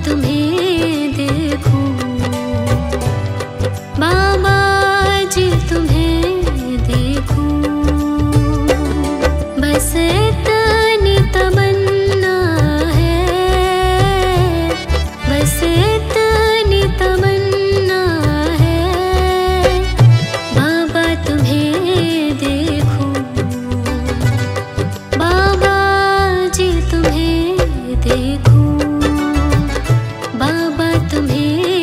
तुम्हें देखूं, बाबा जी तुम्हें देखूं, बस इतनी तमन्ना है, बस इतनी तमन्ना है, बाबा तुम्हें देखूं, बाबा जी तुम्हें देखूं, बाबा तुम्हें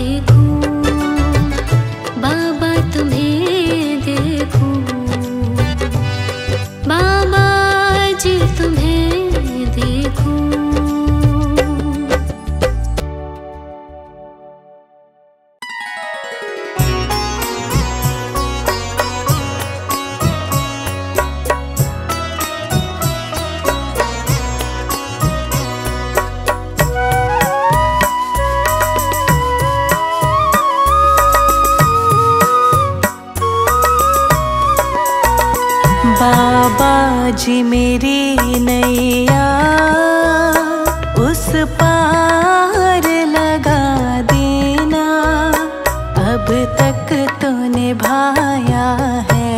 देखूं, बाबा तुम्हें देखूं, बाबा जी तुम्हें देखूं। बाबा जी मेरी नैया उस पार लगा देना, अब तक तो निभाया है,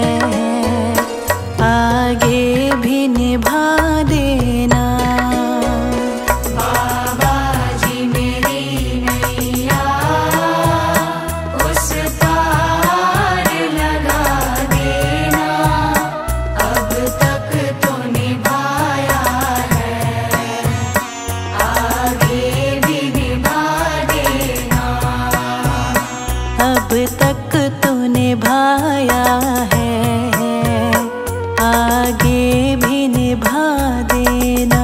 आगे भी निभा देना। बाबा जी मेरी नैया उस पार लगा देना, अब तक तो निभाया है, आगे भी निभा देना। अब तक तो निभाया है, आगे भी निभा देना।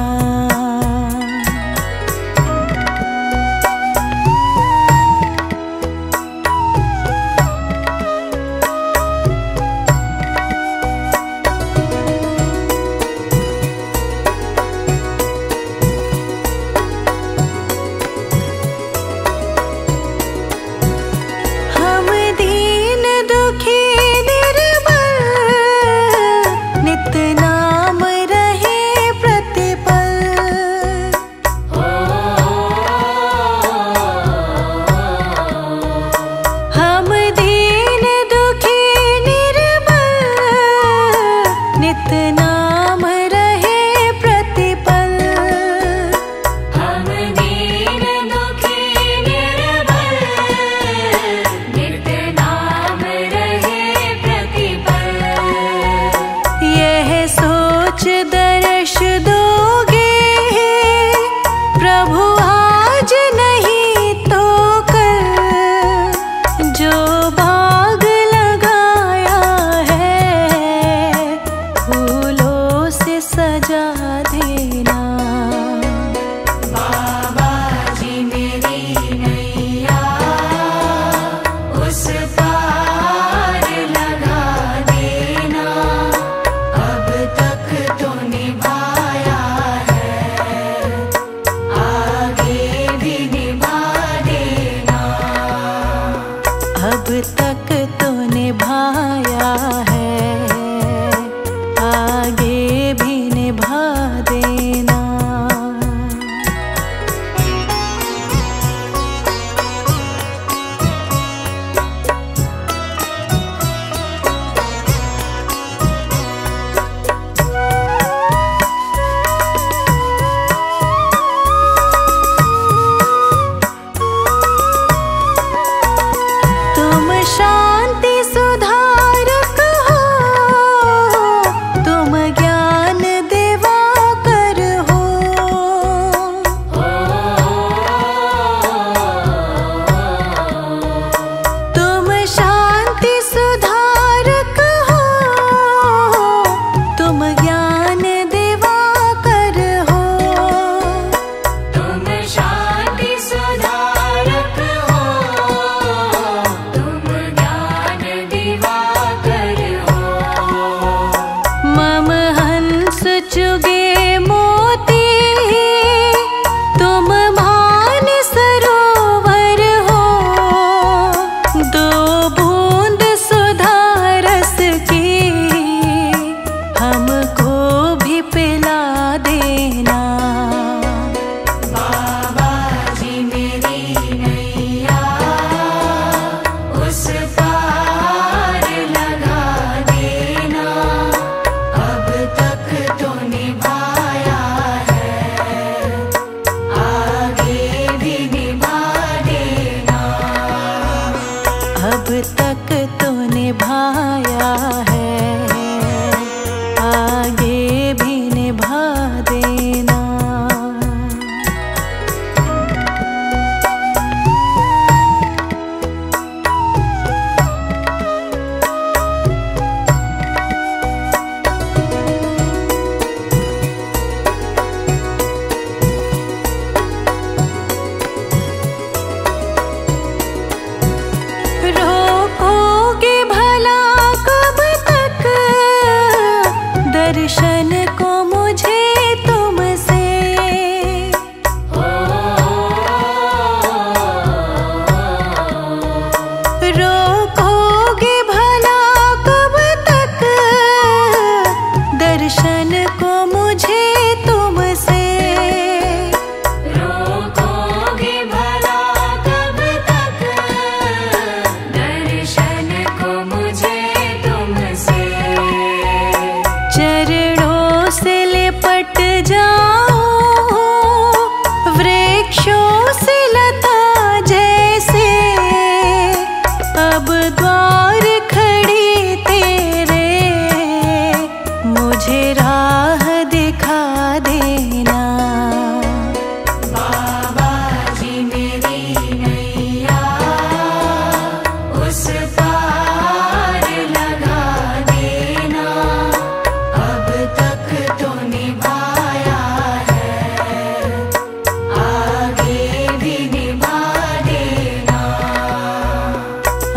हम दीन दुखी निर्बल, नित नाम रहे प्रतिपल। हम दीन दुखी निर्बल, नित नाम रहे प्रतिपल। हम दीन दुखी निर्बल, नित नाम रहे प्रतिपल। यह सोच दर्श दोगे प्रभु आज नहीं तो कल, जो बाग लगाया है फूलों से सजा देना। बाबा जी मेरी नैया उस पार लगा देना, अब तक तो निभाया है, आगे भी निभा देना। अब तक तो निभाया है, आगे भी निभा देना। तुम शांति सुधारक हो, तुम ज्ञान दिवाकर हो। तुम शांति सुधारक हो, तुम ज्ञान दिवाकर हो। तुम शांति सुधारक हो, तुम ज्ञान दिवाकर हो। मम हंस चुगे मोती, तुम मान सरोवर हो। दो बूंद सुधा रस की हमको भी पिला देना। बाबा जी मेरी नैया उस पार लगा देना, अब तक तो निभाया है, आगे भी निभा देना। अब तक तो निभाया है, आगे भी निभा देना।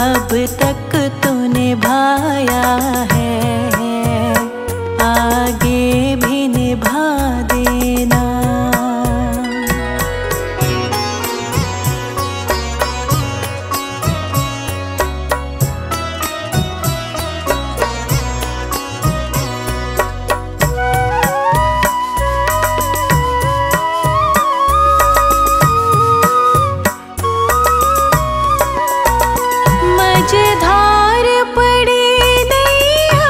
अब तक तो निभाया है, आगे भी निभा देना। मझधार पड़ी नैया,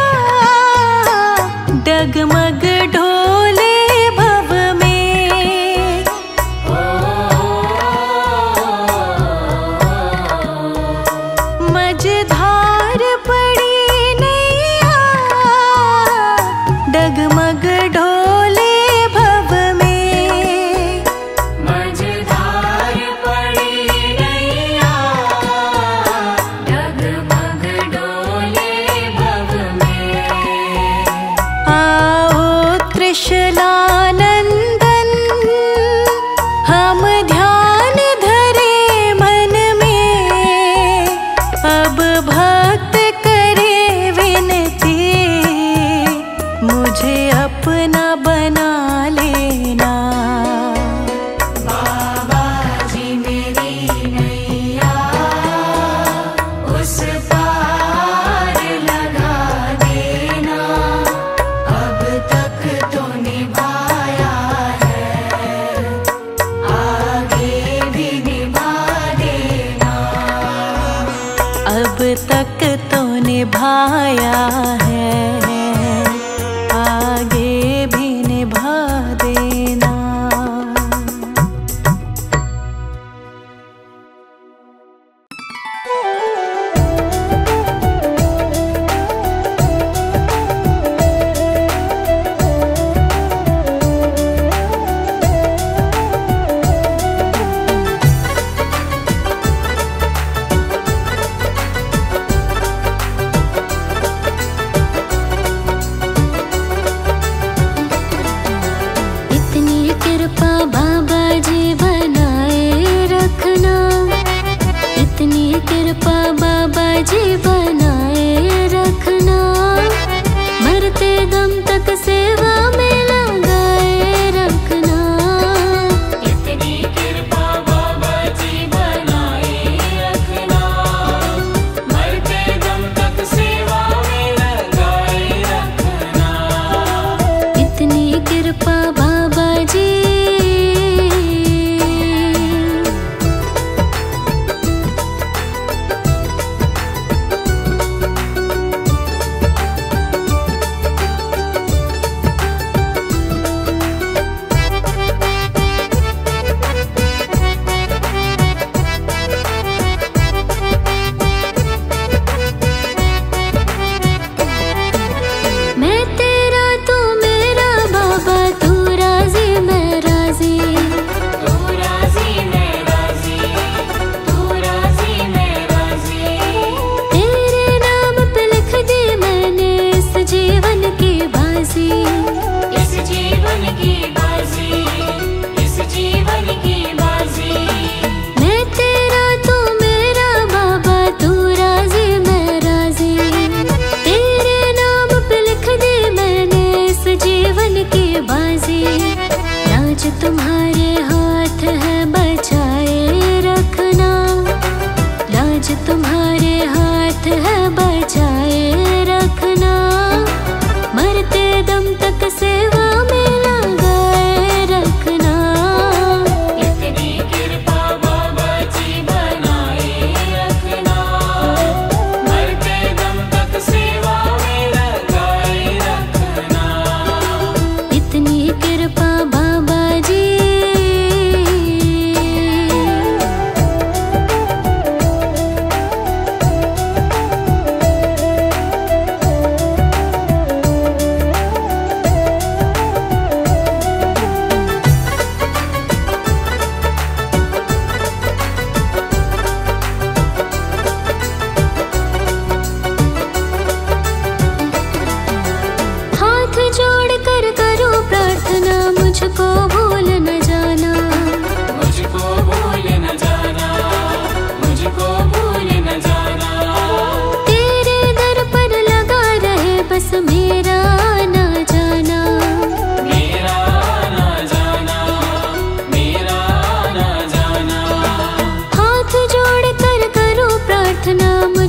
डगमग ढोले भव में। मझधार पड़ी नैया, डगमग ढोले भव में। मझधार पड़ी नैया, डगमग डोले भव में। आओ त्रिशलानंदन, हम ध्यान धरे मन में। अब भक्त करे विनती, मुझे अपना बना लेना। बाबा जी मेरी नैया उस पार लगा देना। अब तक तो निभाया है, आगे भी निभा देना। अब तक तो निभाया है, आगे भी निभा देना। इतनी कृपा बाबा जी बनाए रखना। इतनी कृपा बाबा जी बनाए रखना। मरते दम तक सेवा में लगाए रखना। इतनी कृपा बाबा जी बनाए रखना। मरते दम तक सेवा में लगाए रखना। इतनी कृपा बाबा जी। मैं तेरा तू मेरा बाबा, तू राजी मैं राजी। तू राजी मैं राजी। तू राजी मैं राजी। तेरे नाम पे लिख दी मैंने इस जीवन की बाजी। इस जीवन की बाजी। इस जीवन की बाजी। मैं तेरा तू मेरा बाबा, तू राजी मैं राजी। तेरे नाम पे लिख दी मैंने इस जीवन की बाजी। लाज तुम्हारे हाथ है बचाए रखना। लाज तुम्हारे हाथ है बचाए रखना। मरते दम तक सेवा में लगाए रखना। इतनी कृपा बाबा जी बनाए रखना। मरते दम तक सेवा में लगाए रखना। इतनी कृपा बाबा जी।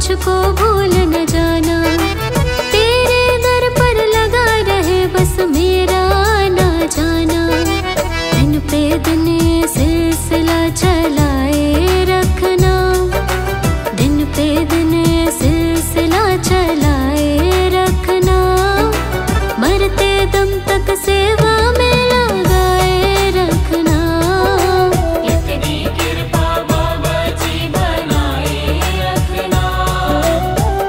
मुझको भूल न जाना, तेरे दर पर लगा रहे बस मेरा आना जाना। दिन पे दिन सिलसिला चलाए रखना, दिन पे दिन सिलसिला चलाए रखना। मरते दम तक सेवा में लगाए रखना। इतनी कृपा बाबा जी बनाए रखना,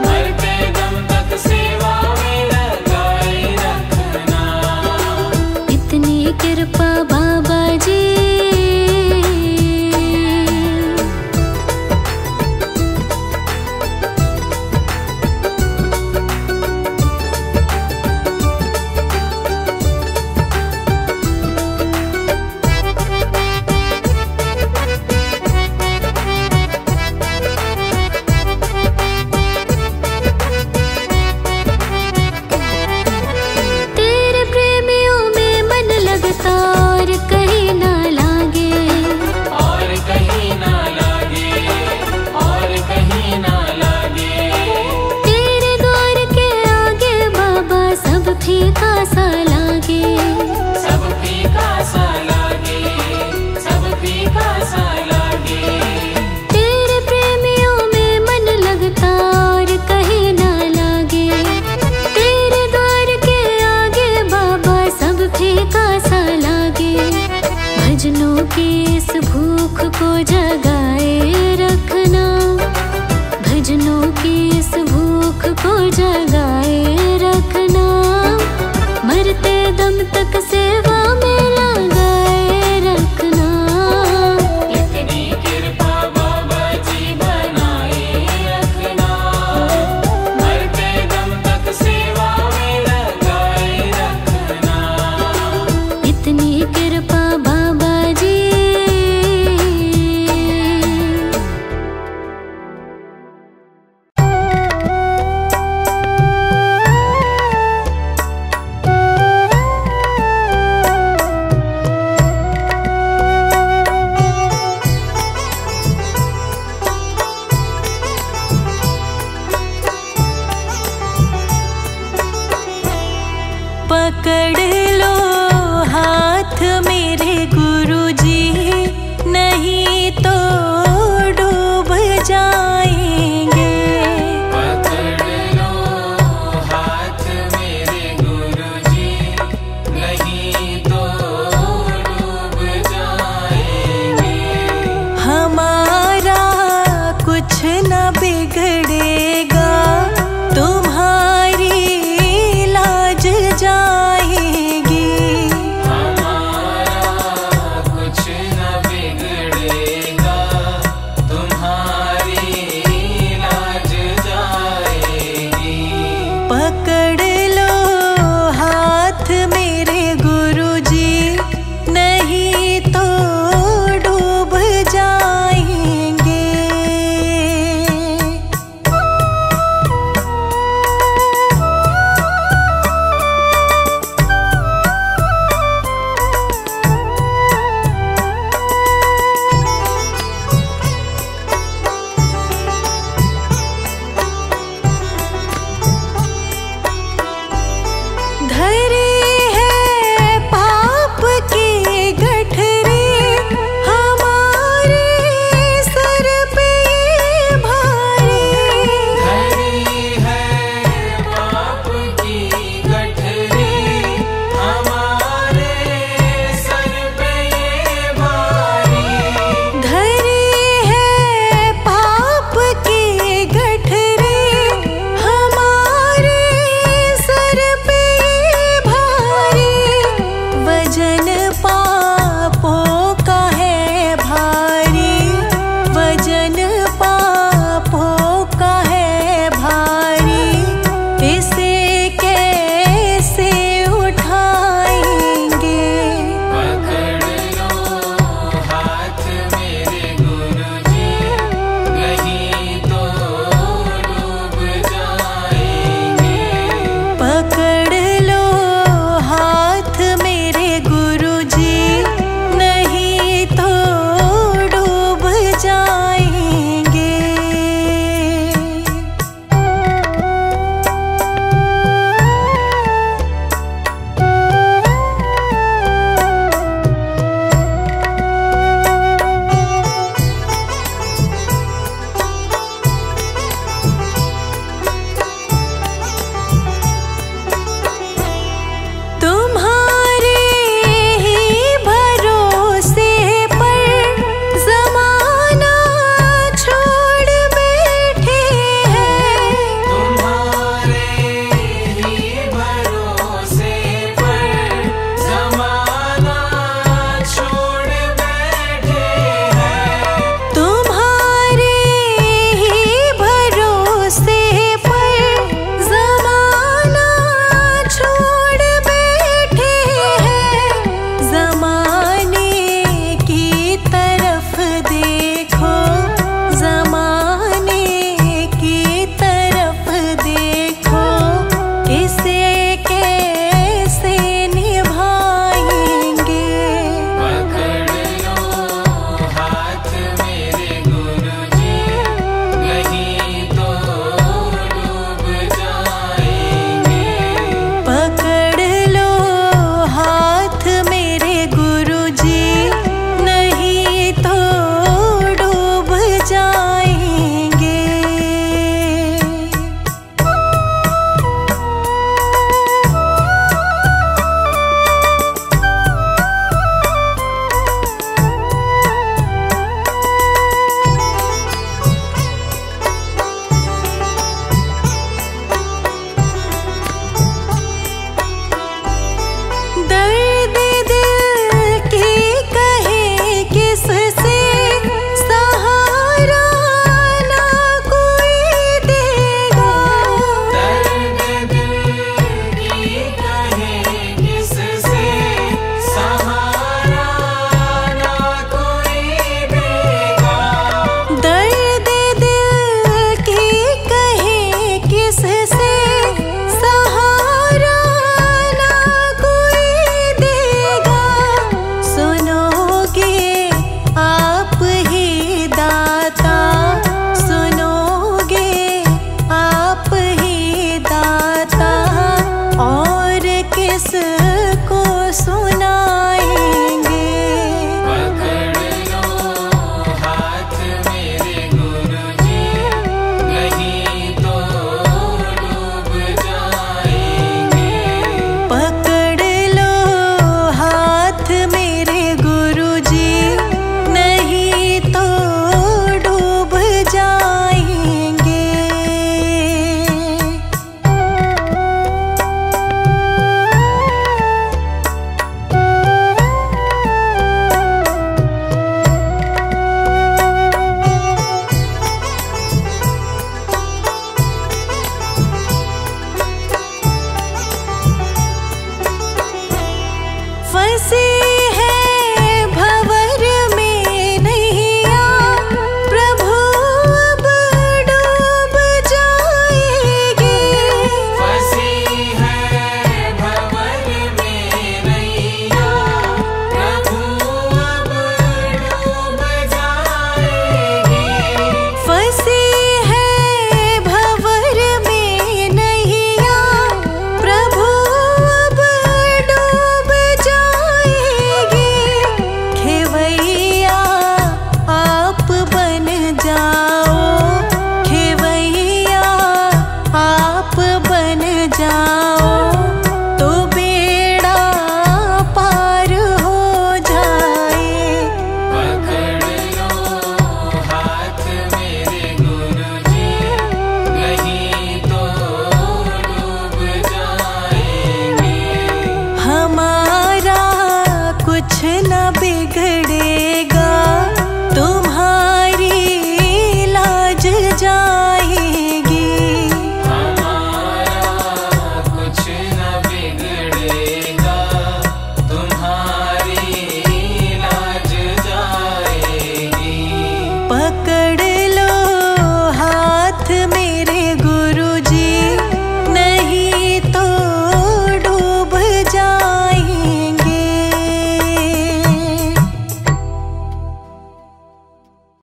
मरते दम तक सेवा में लगाए रखना। इतनी कृपा बाबा जी। तेरे प्रेमियों में मन लगता और कहीं ना लागे, और कहीं ना लागे, और कहीं ना लागे। तेरे द्वार के आगे बाबा सब फीका सा लागे। सब फीका सा लागे, सब फीका सा लागे। तेरे प्रेमियों में मन लगता और कहीं ना लागे, तेरे द्वार के आगे बाबा सब फीका सा लागे। भजनों की इस भूख को जगाए रखना, भजनों की इस भूख को जगाए रखना। मरते दम तक सेवा में लगाए रखना। इतनी कृपा बाबा जी बनाए रखना, मरते दम तक सेवा में लगाए रखना। इतनी कृपा बाबा जी। पकड़ लो हाथ मेरे गुरुजी, नहीं तो डूब जाएंगे। पकड़ लो हाथ मेरे गुरुजी, नहीं तो डूब जाएंगे। हमारा कुछ न बिगड़ेगा,